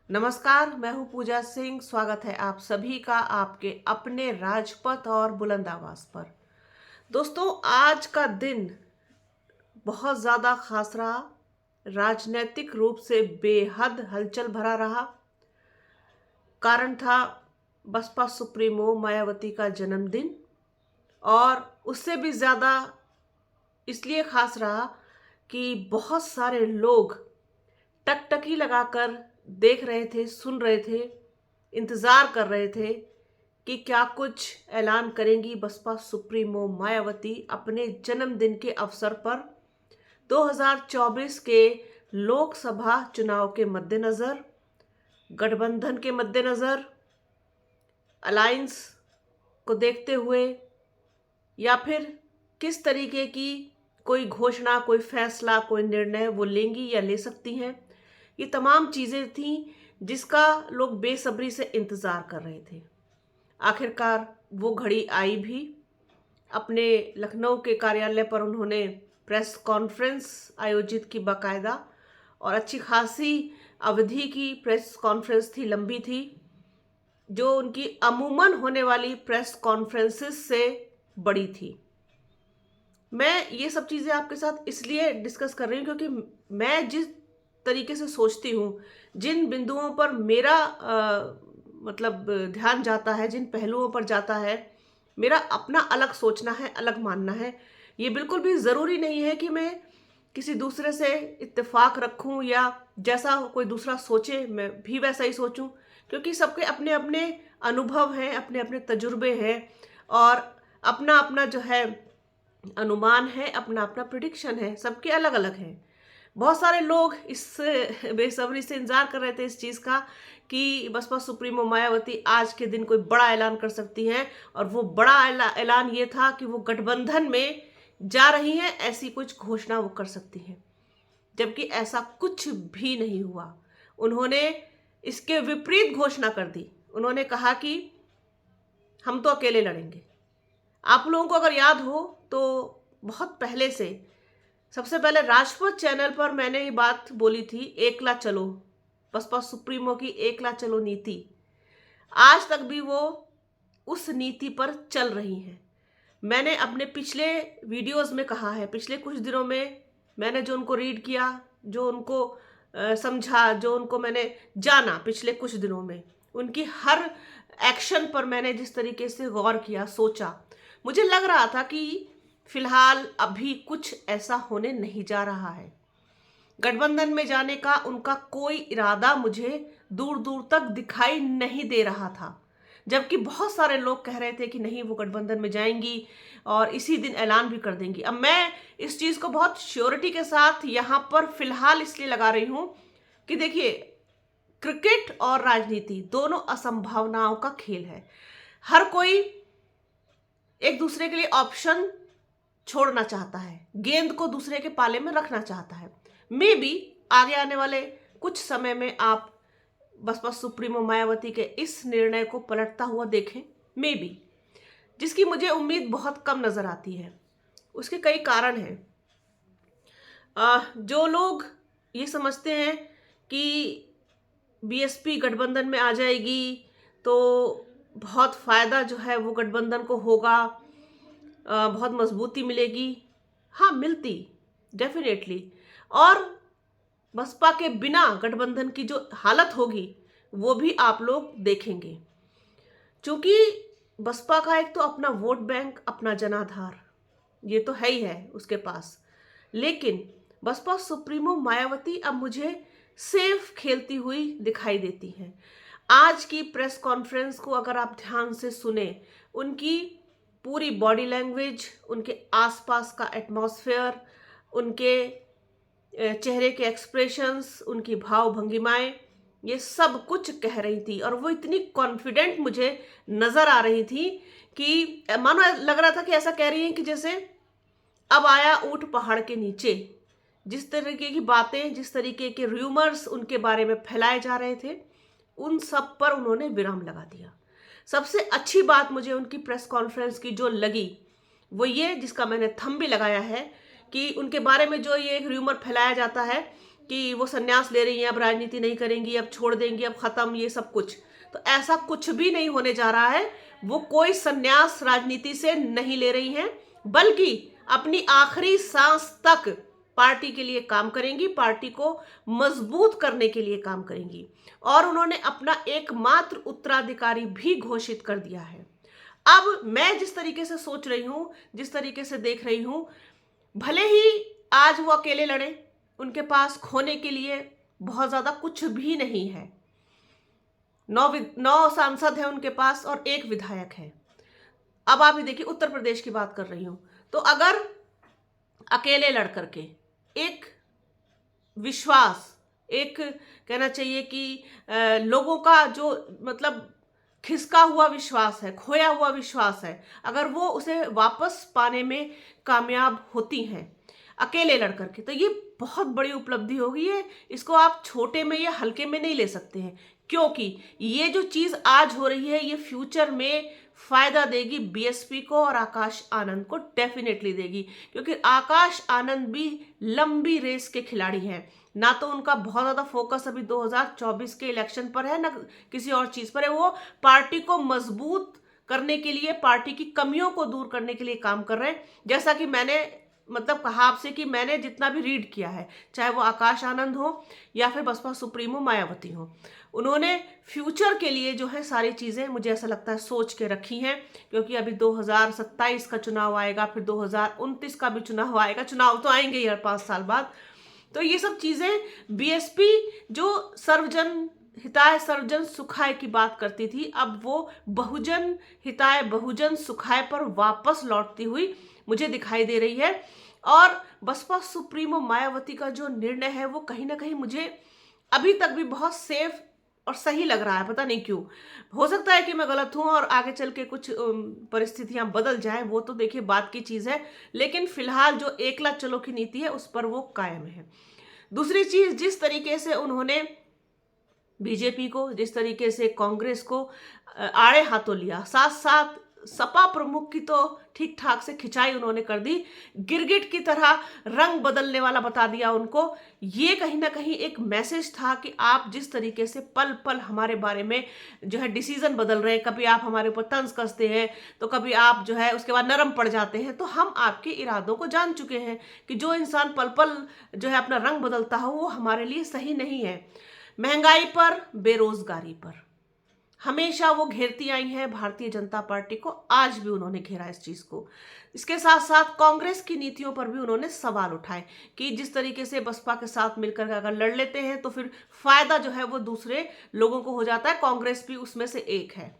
नमस्कार, मैं हूँ पूजा सिंह। स्वागत है आप सभी का आपके अपने राजपथ और बुलंद आवाज पर। दोस्तों, आज का दिन बहुत ज़्यादा खास रहा। राजनीतिक रूप से बेहद हलचल भरा रहा। कारण था बसपा सुप्रीमो मायावती का जन्मदिन, और उससे भी ज़्यादा इसलिए खास रहा कि बहुत सारे लोग टकटकी लगाकर देख रहे थे, सुन रहे थे, इंतजार कर रहे थे कि क्या कुछ ऐलान करेंगी बसपा सुप्रीमो मायावती अपने जन्मदिन के अवसर पर। 2024 के लोकसभा चुनाव के मद्देनजर, गठबंधन के मद्देनजर, अलायंस को देखते हुए, या फिर किस तरीके की कोई घोषणा, कोई फैसला, कोई निर्णय वो लेंगी या ले सकती हैं। ये तमाम चीज़ें थीं जिसका लोग बेसब्री से इंतज़ार कर रहे थे। आखिरकार वो घड़ी आई भी। अपने लखनऊ के कार्यालय पर उन्होंने प्रेस कॉन्फ्रेंस आयोजित की बाकायदा, और अच्छी खासी अवधि की प्रेस कॉन्फ्रेंस थी, लंबी थी, जो उनकी अमूमन होने वाली प्रेस कॉन्फ्रेंसेस से बड़ी थी। मैं ये सब चीज़ें आपके साथ इसलिए डिस्कस कर रही हूँ क्योंकि मैं जिस तरीके से सोचती हूँ, जिन बिंदुओं पर मेरा मतलब ध्यान जाता है, जिन पहलुओं पर जाता है, मेरा अपना अलग सोचना है, अलग मानना है। ये बिल्कुल भी ज़रूरी नहीं है कि मैं किसी दूसरे से इत्तेफाक रखूं या जैसा कोई दूसरा सोचे मैं भी वैसा ही सोचूं, क्योंकि सबके अपने अपने अनुभव हैं, अपने अपने तजुर्बे हैं, और अपना अपना जो है अनुमान है, अपना अपना प्रिडिक्शन है, सबके अलग अलग हैं। बहुत सारे लोग इस बेसब्री से इंतजार कर रहे थे इस चीज़ का कि बसपा सुप्रीमो मायावती आज के दिन कोई बड़ा ऐलान कर सकती हैं, और वो बड़ा ऐलान ये था कि वो गठबंधन में जा रही हैं, ऐसी कुछ घोषणा वो कर सकती हैं। जबकि ऐसा कुछ भी नहीं हुआ। उन्होंने इसके विपरीत घोषणा कर दी। उन्होंने कहा कि हम तो अकेले लड़ेंगे। आप लोगों को अगर याद हो तो बहुत पहले से, सबसे पहले राजपथ चैनल पर मैंने ये बात बोली थी, एकला चलो, बसपा सुप्रीमो की एकला चलो नीति। आज तक भी वो उस नीति पर चल रही हैं। मैंने अपने पिछले वीडियोस में कहा है, पिछले कुछ दिनों में मैंने जो उनको रीड किया, जो उनको समझा, जो उनको मैंने जाना पिछले कुछ दिनों में, उनकी हर एक्शन पर मैंने जिस तरीके से गौर किया, सोचा, मुझे लग रहा था कि फिलहाल अभी कुछ ऐसा होने नहीं जा रहा है। गठबंधन में जाने का उनका कोई इरादा मुझे दूर दूर तक दिखाई नहीं दे रहा था, जबकि बहुत सारे लोग कह रहे थे कि नहीं, वो गठबंधन में जाएंगी और इसी दिन ऐलान भी कर देंगी। अब मैं इस चीज़ को बहुत श्योरिटी के साथ यहाँ पर फिलहाल इसलिए लगा रही हूँ कि देखिए, क्रिकेट और राजनीति दोनों असंभावनाओं का खेल है। हर कोई एक दूसरे के लिए ऑप्शन छोड़ना चाहता है, गेंद को दूसरे के पाले में रखना चाहता है। मे बी आगे आने वाले कुछ समय में आप बसपा सुप्रीमो मायावती के इस निर्णय को पलटता हुआ देखें, मे बी, जिसकी मुझे उम्मीद बहुत कम नजर आती है। उसके कई कारण हैं। जो लोग ये समझते हैं कि बीएसपी गठबंधन में आ जाएगी तो बहुत फायदा जो है वो गठबंधन को होगा, बहुत मजबूती मिलेगी। हाँ, मिलती डेफिनेटली। और बसपा के बिना गठबंधन की जो हालत होगी वो भी आप लोग देखेंगे, क्योंकि बसपा का एक तो अपना वोट बैंक, अपना जनाधार, ये तो है ही है उसके पास। लेकिन बसपा सुप्रीमो मायावती अब मुझे सेफ खेलती हुई दिखाई देती हैं। आज की प्रेस कॉन्फ्रेंस को अगर आप ध्यान से सुने, उनकी पूरी बॉडी लैंग्वेज, उनके आसपास का एटमॉस्फेयर, उनके चेहरे के एक्सप्रेशंस, उनकी भाव भंगिमाएं, ये सब कुछ कह रही थी। और वो इतनी कॉन्फिडेंट मुझे नजर आ रही थी कि मानो लग रहा था कि ऐसा कह रही हैं कि जैसे अब आया ऊंट पहाड़ के नीचे। जिस तरीके की बातें, जिस तरीके के र्यूमर्स उनके बारे में फैलाए जा रहे थे, उन सब पर उन्होंने विराम लगा दिया। सबसे अच्छी बात मुझे उनकी प्रेस कॉन्फ्रेंस की जो लगी वो ये, जिसका मैंने थंब भी लगाया है, कि उनके बारे में जो ये एक र्यूमर फैलाया जाता है कि वो संन्यास ले रही हैं, अब राजनीति नहीं करेंगी, अब छोड़ देंगी, अब खत्म, ये सब कुछ। तो ऐसा कुछ भी नहीं होने जा रहा है। वो कोई संन्यास राजनीति से नहीं ले रही हैं, बल्कि अपनी आखिरी सांस तक पार्टी के लिए काम करेंगी, पार्टी को मजबूत करने के लिए काम करेंगी। और उन्होंने अपना एकमात्र उत्तराधिकारी भी घोषित कर दिया है। अब मैं जिस तरीके से सोच रही हूं, जिस तरीके से देख रही हूं, भले ही आज वो अकेले लड़े, उनके पास खोने के लिए बहुत ज्यादा कुछ भी नहीं है। 9 सांसद हैं उनके पास और 1 विधायक है। अब आप ये देखिए, उत्तर प्रदेश की बात कर रही हूं, तो अगर अकेले लड़ करके एक विश्वास, एक कहना चाहिए कि लोगों का जो मतलब खिसका हुआ विश्वास है, खोया हुआ विश्वास है, अगर वो उसे वापस पाने में कामयाब होती हैं अकेले लड़ करके, तो ये बहुत बड़ी उपलब्धि होगी। ये इसको आप छोटे में या हल्के में नहीं ले सकते हैं, क्योंकि ये जो चीज आज हो रही है ये फ्यूचर में फायदा देगी बीएसपी को और आकाश आनंद को डेफिनेटली देगी, क्योंकि आकाश आनंद भी लंबी रेस के खिलाड़ी हैं। ना तो उनका बहुत ज्यादा फोकस अभी 2024 के इलेक्शन पर है, ना किसी और चीज पर है। वो पार्टी को मजबूत करने के लिए, पार्टी की कमियों को दूर करने के लिए काम कर रहे हैं। जैसा कि मैंने मतलब कहा आपसे कि मैंने जितना भी रीड किया है, चाहे वो आकाश आनंद हो या फिर बसपा सुप्रीमो मायावती हो, उन्होंने फ्यूचर के लिए जो है सारी चीजें मुझे ऐसा लगता है सोच के रखी हैं। क्योंकि अभी 2027 का चुनाव आएगा, फिर 2029 का भी चुनाव आएगा, चुनाव तो आएंगे ही हर 5 साल बाद। तो ये सब चीजें बीएसपी जो सर्वजन हिताय सर्वजन सुखाय की बात करती थी, अब वो बहुजन हिताय बहुजन सुखाय पर वापस लौटती हुई मुझे दिखाई दे रही है। और बसपा सुप्रीमो मायावती का जो निर्णय है वो कहीं ना कहीं मुझे अभी तक भी बहुत सेफ और सही लग रहा है, पता नहीं क्यों। हो सकता है कि मैं गलत हूं और आगे चल के कुछ परिस्थितियां बदल जाएं, वो तो देखिए बात की चीज है, लेकिन फिलहाल जो एकला चलो की नीति है उस पर वो कायम है। दूसरी चीज, जिस तरीके से उन्होंने बीजेपी को, जिस तरीके से कांग्रेस को आड़े हाथों लिया, साथ साथ सपा प्रमुख की तो ठीक ठाक से खिंचाई उन्होंने कर दी, गिरगिट की तरह रंग बदलने वाला बता दिया उनको। ये कहीं ना कहीं एक मैसेज था कि आप जिस तरीके से पल पल हमारे बारे में जो है डिसीजन बदल रहे हैं, कभी आप हमारे ऊपर तंज कसते हैं, तो कभी आप जो है उसके बाद नरम पड़ जाते हैं, तो हम आपके इरादों को जान चुके हैं कि जो इंसान पल पल जो है अपना रंग बदलता हो वो हमारे लिए सही नहीं है। महंगाई पर, बेरोजगारी पर हमेशा वो घेरती आई हैं भारतीय जनता पार्टी को, आज भी उन्होंने घेरा इस चीज को। इसके साथ साथ कांग्रेस की नीतियों पर भी उन्होंने सवाल उठाए कि जिस तरीके से बसपा के साथ मिलकर अगर लड़ लेते हैं तो फिर फायदा जो है वो दूसरे लोगों को हो जाता है। कांग्रेस भी उसमें से एक है,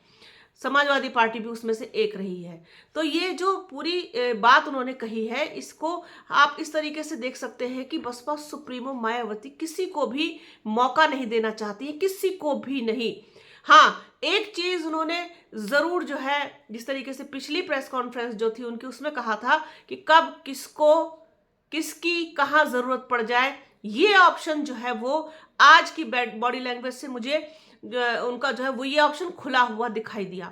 समाजवादी पार्टी भी उसमें से एक रही है। तो ये जो पूरी बात उन्होंने कही है, इसको आप इस तरीके से देख सकते हैं कि बसपा सुप्रीमो मायावती किसी को भी मौका नहीं देना चाहती है, किसी को भी नहीं। हाँ, एक चीज उन्होंने जरूर जो है, जिस तरीके से पिछली प्रेस कॉन्फ्रेंस जो थी उनकी, उसमें कहा था कि कब किसको किसकी कहाँ जरूरत पड़ जाए, ये ऑप्शन जो है वो आज की बॉडी लैंग्वेज से मुझे उनका जो है वो ये ऑप्शन खुला हुआ दिखाई दिया।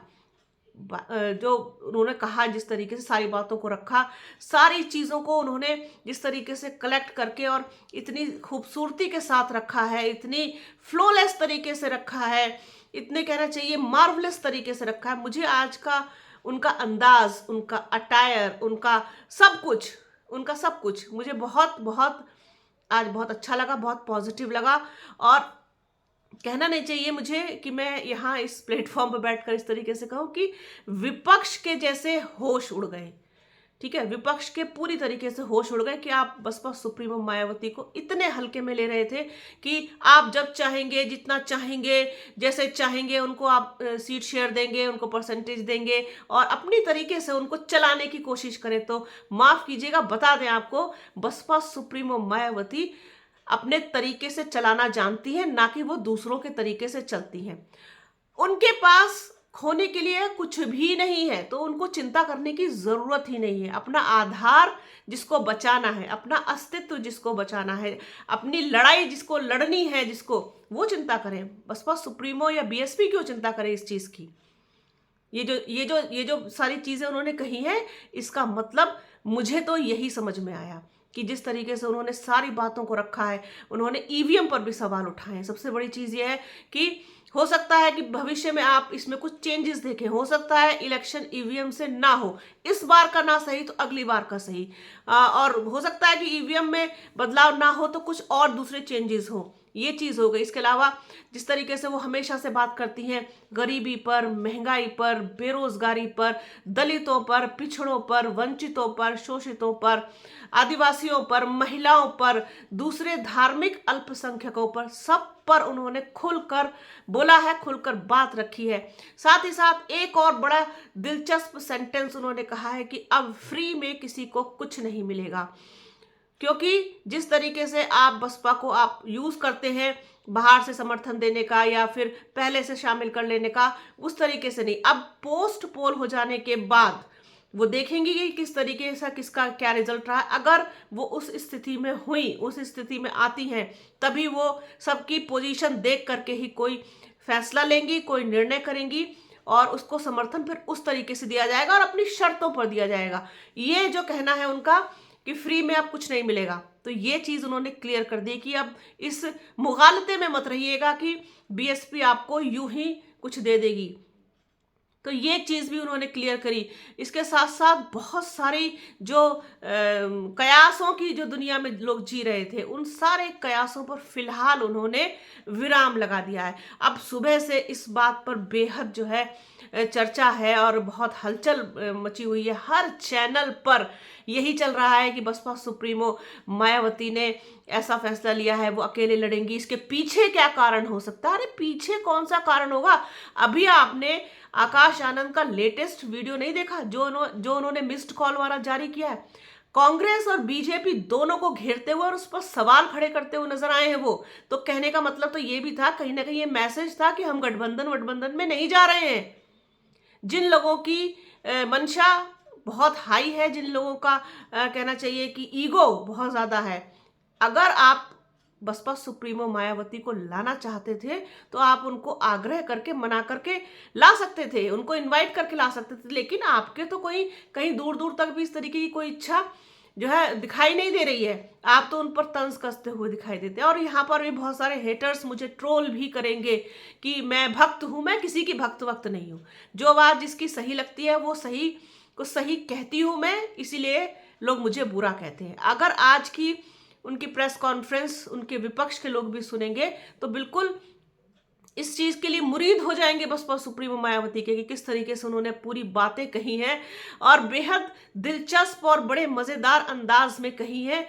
जो उन्होंने कहा, जिस तरीके से सारी बातों को रखा, सारी चीज़ों को उन्होंने जिस तरीके से कलेक्ट करके और इतनी खूबसूरती के साथ रखा है, इतनी फ्लोलेस तरीके से रखा है, इतने कहना चाहिए मार्वलेस तरीके से रखा है। मुझे आज का उनका अंदाज, उनका अटायर, उनका सब कुछ मुझे बहुत बहुत आज बहुत अच्छा लगा, बहुत पॉजिटिव लगा। और कहना नहीं चाहिए मुझे कि मैं यहाँ इस प्लेटफॉर्म पर बैठकर इस तरीके से कहूँ कि विपक्ष के जैसे होश उड़ गए। ठीक है, विपक्ष के पूरी तरीके से होश उड़ गए कि आप बसपा सुप्रीमो मायावती को इतने हल्के में ले रहे थे कि आप जब चाहेंगे, जितना चाहेंगे, जैसे चाहेंगे उनको आप सीट शेयर देंगे, उनको परसेंटेज देंगे और अपनी तरीके से उनको चलाने की कोशिश करें। तो माफ कीजिएगा, बता दें आपको, बसपा सुप्रीमो मायावती अपने तरीके से चलाना जानती है, ना कि वो दूसरों के तरीके से चलती हैं। उनके पास खोने के लिए कुछ भी नहीं है, तो उनको चिंता करने की जरूरत ही नहीं है। अपना आधार जिसको बचाना है, अपना अस्तित्व जिसको बचाना है, अपनी लड़ाई जिसको लड़नी है, जिसको, वो चिंता करें। बसपा सुप्रीमो या बीएसपी क्यों चिंता करे इस चीज की? ये जो सारी चीजें उन्होंने कही हैं, इसका मतलब मुझे तो यही समझ में आया कि जिस तरीके से उन्होंने सारी बातों को रखा है, उन्होंने ईवीएम पर भी सवाल उठाए हैं। सबसे बड़ी चीज़ ये है कि हो सकता है कि भविष्य में आप इसमें कुछ चेंजेस देखें, हो सकता है इलेक्शन ईवीएम से ना हो, इस बार का ना सही तो अगली बार का सही, और हो सकता है कि ईवीएम में बदलाव ना हो तो कुछ और दूसरे चेंजेस हो। ये चीज़ हो गई। इसके अलावा जिस तरीके से वो हमेशा से बात करती हैं गरीबी पर, महंगाई पर, बेरोजगारी पर, दलितों पर, पिछड़ों पर, वंचितों पर, शोषितों पर, आदिवासियों पर, महिलाओं पर, दूसरे धार्मिक अल्पसंख्यकों पर, सब पर उन्होंने खुलकर बोला है, खुलकर बात रखी है। साथ ही साथ एक और बड़ा दिलचस्प सेंटेंस उन्होंने कहा है कि अब फ्री में किसी को कुछ नहीं मिलेगा, क्योंकि जिस तरीके से आप बसपा को आप यूज करते हैं बाहर से समर्थन देने का या फिर पहले से शामिल कर लेने का, उस तरीके से नहीं। अब पोस्ट पोल हो जाने के बाद वो देखेंगे कि किस तरीके से किसका क्या रिजल्ट रहा। अगर वो उस स्थिति में हुई, उस स्थिति में आती हैं, तभी वो सबकी पोजीशन देख करके ही कोई फैसला लेंगी, कोई निर्णय करेंगी और उसको समर्थन फिर उस तरीके से दिया जाएगा और अपनी शर्तों पर दिया जाएगा। ये जो कहना है उनका कि फ्री में अब कुछ नहीं मिलेगा, तो ये चीज उन्होंने क्लियर कर दी कि अब इस मुगालते में मत रहिएगा कि बीएसपी आपको यूं ही कुछ दे देगी। तो ये चीज भी उन्होंने क्लियर करी। इसके साथ साथ बहुत सारी जो कयासों की जो दुनिया में लोग जी रहे थे, उन सारे कयासों पर फिलहाल उन्होंने विराम लगा दिया है। अब सुबह से इस बात पर बेहद जो है चर्चा है और बहुत हलचल मची हुई है। हर चैनल पर यही चल रहा है कि बसपा सुप्रीमो मायावती ने ऐसा फैसला लिया है, वो अकेले लड़ेंगी। इसके पीछे क्या कारण हो सकता है? अरे पीछे कौन सा कारण होगा? अभी आपने आकाश आनंद का लेटेस्ट वीडियो नहीं देखा जो उन्होंने मिस्ड कॉल वाला जारी किया है? कांग्रेस और बीजेपी दोनों को घेरते हुए और उस पर सवाल खड़े करते हुए नजर आए हैं वो। तो कहने का मतलब तो ये भी था, कहीं ना कहीं ये मैसेज था कि हम गठबंधन में नहीं जा रहे हैं। जिन लोगों की मंशा बहुत हाई है, जिन लोगों का कहना चाहिए कि ईगो बहुत ज्यादा है, अगर आप बसपा सुप्रीमो मायावती को लाना चाहते थे तो आप उनको आग्रह करके मना करके ला सकते थे, उनको इनवाइट करके ला सकते थे। लेकिन आपके तो कोई कहीं दूर दूर तक भी इस तरीके की कोई इच्छा जो है दिखाई नहीं दे रही है। आप तो उन पर तंज कसते हुए दिखाई देते हैं। और यहाँ पर भी बहुत सारे हेटर्स मुझे ट्रोल भी करेंगे कि मैं भक्त हूं, मैं किसी की भक्त वक्त नहीं हूं। जो बात जिसकी सही लगती है वो सही को सही कहती हूं मैं, इसीलिए लोग मुझे बुरा कहते हैं। अगर आज की उनकी प्रेस कॉन्फ्रेंस उनके विपक्ष के लोग भी सुनेंगे तो बिल्कुल इस चीज के लिए मुरीद हो जाएंगे बसपा सुप्रीमो मायावती के कि किस तरीके से उन्होंने पूरी बातें कही हैं और बेहद दिलचस्प और बड़े मजेदार अंदाज में कही है।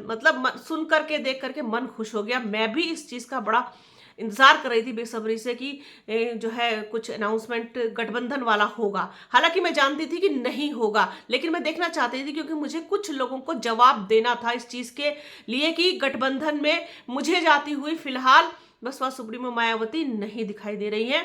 मतलब सुन करके देख करके मन खुश हो गया। मैं भी इस चीज का बड़ा इंतजार कर रही थी बेसब्री से कि जो है कुछ अनाउंसमेंट गठबंधन वाला होगा। हालांकि मैं जानती थी कि नहीं होगा, लेकिन मैं देखना चाहती थी क्योंकि मुझे कुछ लोगों को जवाब देना था इस चीज के लिए कि गठबंधन में मुझे जाती हुई फिलहाल बसपा सुप्रीमो मायावती नहीं दिखाई दे रही है।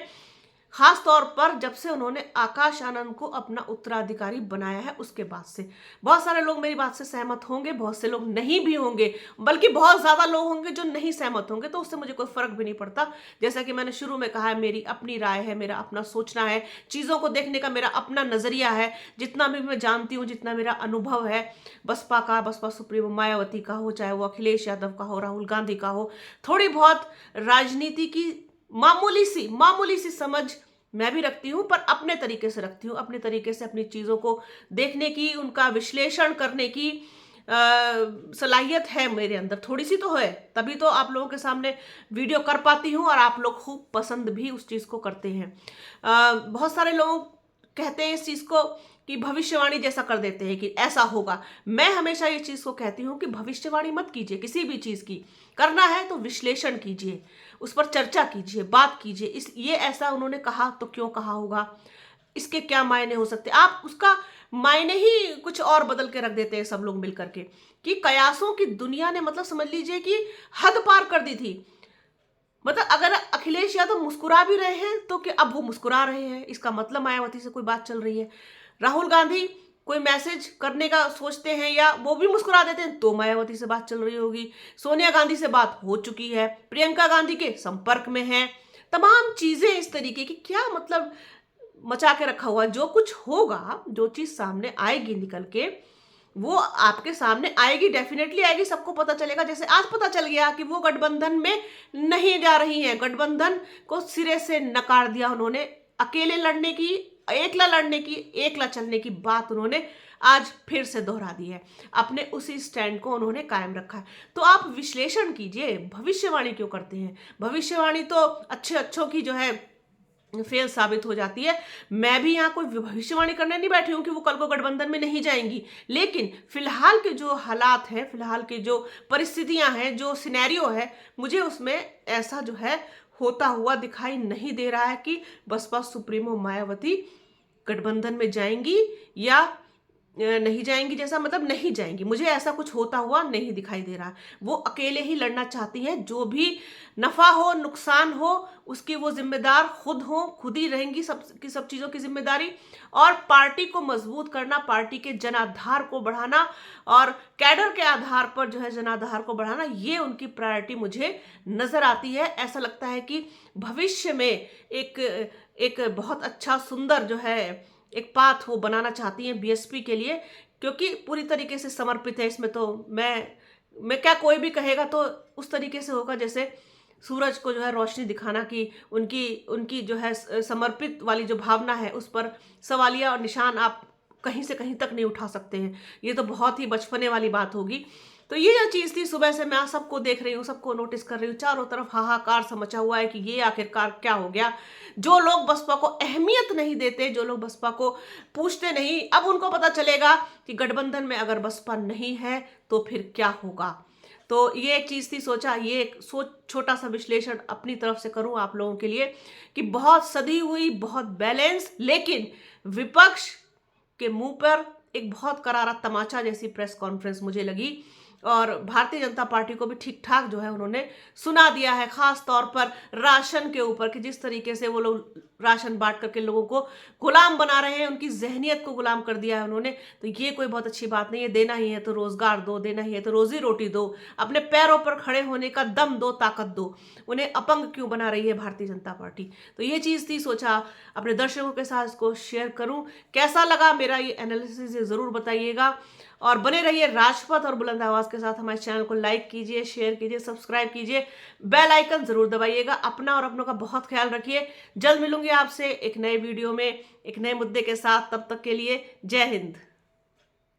खास तौर पर जब से उन्होंने आकाश आनंद को अपना उत्तराधिकारी बनाया है उसके बाद से। बहुत सारे लोग मेरी बात से सहमत होंगे, बहुत से लोग नहीं भी होंगे, बल्कि बहुत ज्यादा लोग होंगे जो नहीं सहमत होंगे, तो उससे मुझे कोई फर्क भी नहीं पड़ता। जैसा कि मैंने शुरू में कहा है, मेरी अपनी राय है, मेरा अपना सोचना है, चीजों को देखने का मेरा अपना नजरिया है। जितना भी मैं जानती हूँ, जितना मेरा अनुभव है बसपा का, बसपा सुप्रीमो मायावती का हो, चाहे वो अखिलेश यादव का हो, राहुल गांधी का हो, थोड़ी बहुत राजनीति की मामूली सी समझ मैं भी रखती हूं, पर अपने तरीके से रखती हूं। अपने तरीके से अपनी चीजों को देखने की, उनका विश्लेषण करने की सलाहियत है मेरे अंदर, थोड़ी सी तो है, तभी तो आप लोगों के सामने वीडियो कर पाती हूं और आप लोग खूब पसंद भी उस चीज को करते हैं। बहुत सारे लोग कहते हैं इस चीज को कि भविष्यवाणी जैसा कर देते हैं कि ऐसा होगा। मैं हमेशा ये चीज को कहती हूँ कि भविष्यवाणी मत कीजिए, किसी भी चीज की करना है तो विश्लेषण कीजिए, उस पर चर्चा कीजिए, बात कीजिए। इस ये ऐसा उन्होंने कहा तो क्यों कहा होगा, इसके क्या मायने हो सकते, आप उसका मायने ही कुछ और बदल के रख देते हैं सब लोग मिलकर के कि कयासों की दुनिया ने मतलब समझ लीजिए कि हद पार कर दी थी। मतलब अगर अखिलेश यादव मुस्कुरा भी रहे हैं तो कि अब वो मुस्कुरा रहे हैं, इसका मतलब मायावती से कोई बात चल रही है। राहुल गांधी कोई मैसेज करने का सोचते हैं या वो भी मुस्कुरा देते हैं तो मायावती से बात चल रही होगी। सोनिया गांधी से बात हो चुकी है, प्रियंका गांधी के संपर्क में है, तमाम चीजें इस तरीके की क्या मतलब मचा के रखा हुआ। जो कुछ होगा, जो चीज सामने आएगी निकल के, वो आपके सामने आएगी, डेफिनेटली आएगी, सबको पता चलेगा। जैसे आज पता चल गया कि वो गठबंधन में नहीं जा रही हैं, गठबंधन को सिरे से नकार दिया उन्होंने। अकेले लड़ने की, एकला लड़ने की, एकला चलने की बात उन्होंने आज फिर से दोहरा दी है। अपने उसी स्टैंड को उन्होंने कायम रखा है। तो आप विश्लेषण कीजिए, भविष्यवाणी क्यों करते हैं? भविष्यवाणी तो अच्छे अच्छों की जो है फेल साबित हो जाती है। मैं भी यहाँ कोई भविष्यवाणी करने नहीं बैठी हूँ कि वो कल को गठबंधन में नहीं जाएंगी, लेकिन फिलहाल के जो हालात हैं, फिलहाल की जो परिस्थितियां हैं, जो सिनेरियो है, मुझे उसमें ऐसा जो है होता हुआ दिखाई नहीं दे रहा है कि बसपा सुप्रीमो मायावती गठबंधन में जाएंगी या नहीं जाएंगी। जैसा मतलब नहीं जाएंगी, मुझे ऐसा कुछ होता हुआ नहीं दिखाई दे रहा। वो अकेले ही लड़ना चाहती हैं, जो भी नफा हो नुकसान हो उसकी वो जिम्मेदार खुद हो, खुद ही रहेंगी सब चीजों की जिम्मेदारी। और पार्टी को मजबूत करना, पार्टी के जनाधार को बढ़ाना और कैडर के आधार पर जो है जनाधार को बढ़ाना, ये उनकी प्रायोरिटी मुझे नजर आती है। ऐसा लगता है कि भविष्य में एक बहुत अच्छा सुंदर जो है एक पाथ वो बनाना चाहती हैं बीएसपी के लिए, क्योंकि पूरी तरीके से समर्पित है इसमें। तो मैं क्या, कोई भी कहेगा तो उस तरीके से होगा जैसे सूरज को जो है रोशनी दिखाना, कि उनकी उनकी जो है समर्पित वाली जो भावना है उस पर सवालिया और निशान आप कहीं से कहीं तक नहीं उठा सकते हैं। ये तो बहुत ही बचपने वाली बात होगी। तो ये जो चीज़ थी, सुबह से मैं सबको देख रही हूँ, सबको नोटिस कर रही हूँ, चारों तरफ हाहाकार सा मचा हुआ है कि ये आखिरकार क्या हो गया। जो लोग बसपा को अहमियत नहीं देते, जो लोग बसपा को पूछते नहीं, अब उनको पता चलेगा कि गठबंधन में अगर बसपा नहीं है तो फिर क्या होगा। तो ये एक चीज़ थी, सोचा ये एक छोटा सा विश्लेषण अपनी तरफ से करूं आप लोगों के लिए कि बहुत सधी हुई, बहुत बैलेंस, लेकिन विपक्ष के मुंह पर एक बहुत करारा तमाचा जैसी प्रेस कॉन्फ्रेंस मुझे लगी। और भारतीय जनता पार्टी को भी ठीक ठाक जो है उन्होंने सुना दिया है, खास तौर पर राशन के ऊपर, कि जिस तरीके से वो लोग राशन बांट करके लोगों को गुलाम बना रहे हैं, उनकी जहनियत को गुलाम कर दिया है उन्होंने। तो ये कोई बहुत अच्छी बात नहीं है। देना ही है तो रोजगार दो, देना ही है तो रोजी रोटी दो, अपने पैरों पर खड़े होने का दम दो, ताकत दो। उन्हें अपंग क्यों बना रही है भारतीय जनता पार्टी? तो ये चीज़ थी, सोचा अपने दर्शकों के साथ इसको शेयर करूं। कैसा लगा मेरा ये एनालिसिस, ये जरूर बताइएगा। और बने रहिए राजपथ और बुलंद आवाज के साथ। हमारे चैनल को लाइक कीजिए, शेयर कीजिए, सब्सक्राइब कीजिए, बेल आइकन जरूर दबाइएगा। अपना और अपनों का बहुत ख्याल रखिए। जल्द मिलूंगी आपसे एक नए वीडियो में एक नए मुद्दे के साथ। तब तक के लिए जय हिंद।